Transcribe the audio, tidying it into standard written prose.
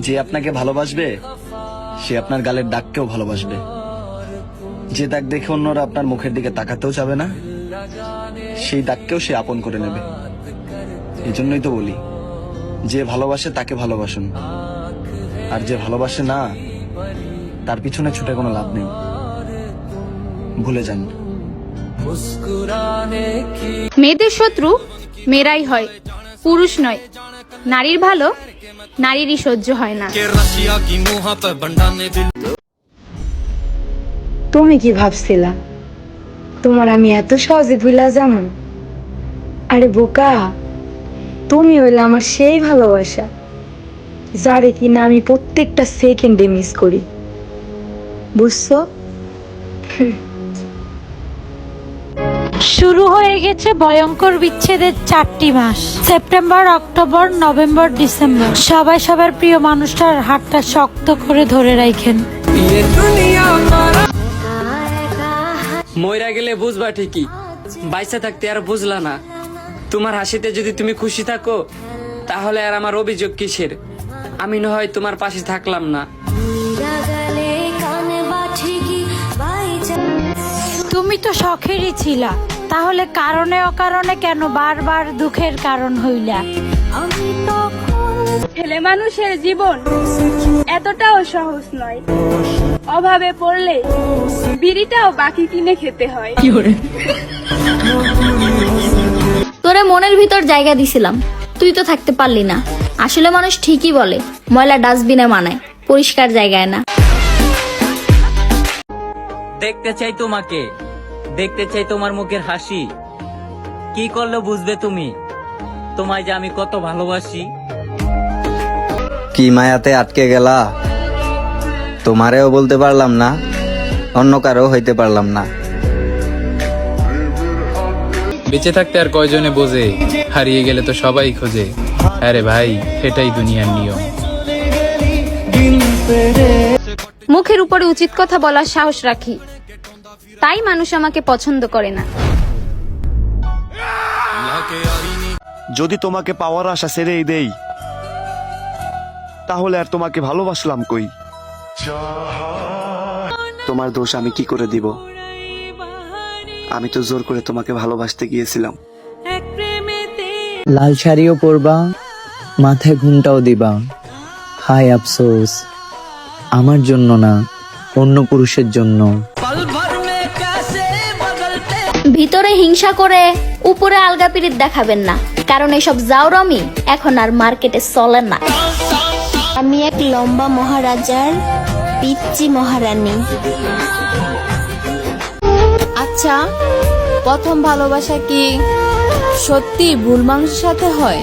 যে আপনাকে ভালোবাসবে সে আপনার গালের দাগকেও ভালোবাসবে। যে দাগ দেখে অন্যরা আপনার মুখের দিকে তাকাতেও চাবে না, সেই দাগকেও সে আপন করে নেবে। এই জন্যই তো বলি, যে ভালোবাসে তাকে ভালোবাসুন, আর যে ভালোবাসে না তার পিছনে ছুটে কোনো লাভ নেই। ভুলে যান। মেয়েদের শত্রু মেয়েরাই হয়, পুরুষ নয়। নারীর ভালো নারীরই সহ্য হয় না। তুমি কি ভাবছিলা তোমার আমি এত সহজে ভুলা যাবো? আরে বোকা, তুমি হইলে আমার সেই ভালোবাসা যারে কিনা আমি প্রত্যেকটা সেকেন্ডে মিস করি, বুঝছো? শুরু হয়ে গেছে ভয়ঙ্কর বিচ্ছেদের 4টি মাস। September, October, November, December. সবাই সবার প্রিয় মানুষটার হাতটা শক্ত করে ধরে রাখেন। মইরা গেলে বুঝবা ঠিকই, বাইসা থাকতে আর বুঝলা না। তোমার হাসিতে যদি তুমি খুশি থাকো তাহলে আর আমার অভিযোগ কিসের? আমি না হয় তোমার পাশে থাকলাম না। তুমি তো শখেরই ছিলা, তাহলে কারণে অকারণে কেন বারবার দুঃখের কারণ হইলা? ছেলে মানুষের জীবন এতটাও সহজ নয়। অভাবে পড়লে বিড়িটাও বাকি কিনে খেতে হয়। তোরে মনের ভিতর জায়গা দিছিলাম, তুই তো থাকতে পারলি না। আসলে মানুষ ঠিকই বলে, ময়লা ডাস্টবিনে মানায়, পরিষ্কার জায়গায় না। দেখতে চাই তোমাকে, দেখতে চাই তোমার মুখের হাসি। কি করলে বুঝবে তুমি তোমায় যে আমি কত ভালোবাসি? কি মায়াতে আটকে গেলা? তোমারেও বলতে পারলাম না, অন্য কারো হইতে পারলাম না। বেঁচে থাকতে আর কয়জনে বোঝে, হারিয়ে গেলে তো সবাই খোঁজে। আরে ভাই, এটাই দুনিয়ার নিয়ম। মুখের উপরে উচিত কথা বলার সাহস রাখি, তাই মানুষ আমাকে পছন্দ করে না। যদি তোমাকে পাওয়ার আশা ছেড়েই দেই, তাহলে আর তোমাকে ভালোবাসলাম কই? তোমার দোষ আমি কি করে দিব? আমি তো জোর করে তোমাকে ভালোবাসতে গিয়েছিলাম। লাল শাড়িও পরবা, মাথায় ঘুমটাও দিবা। হায় আফসোস, আমার জন্য না, অন্য পুরুষের জন্য। ভিতরে হিংসা করে উপরে আলগা পিরিত দেখাবেন না, কারণ এসব জাউরামি এখন আর মার্কেটে চলে না। আমি এক লম্বা মহারাজার পিচ্চি মহারানী। আচ্ছা, প্রথম ভালোবাসা কি সত্যি ভুল মানুষের সাথে হয়?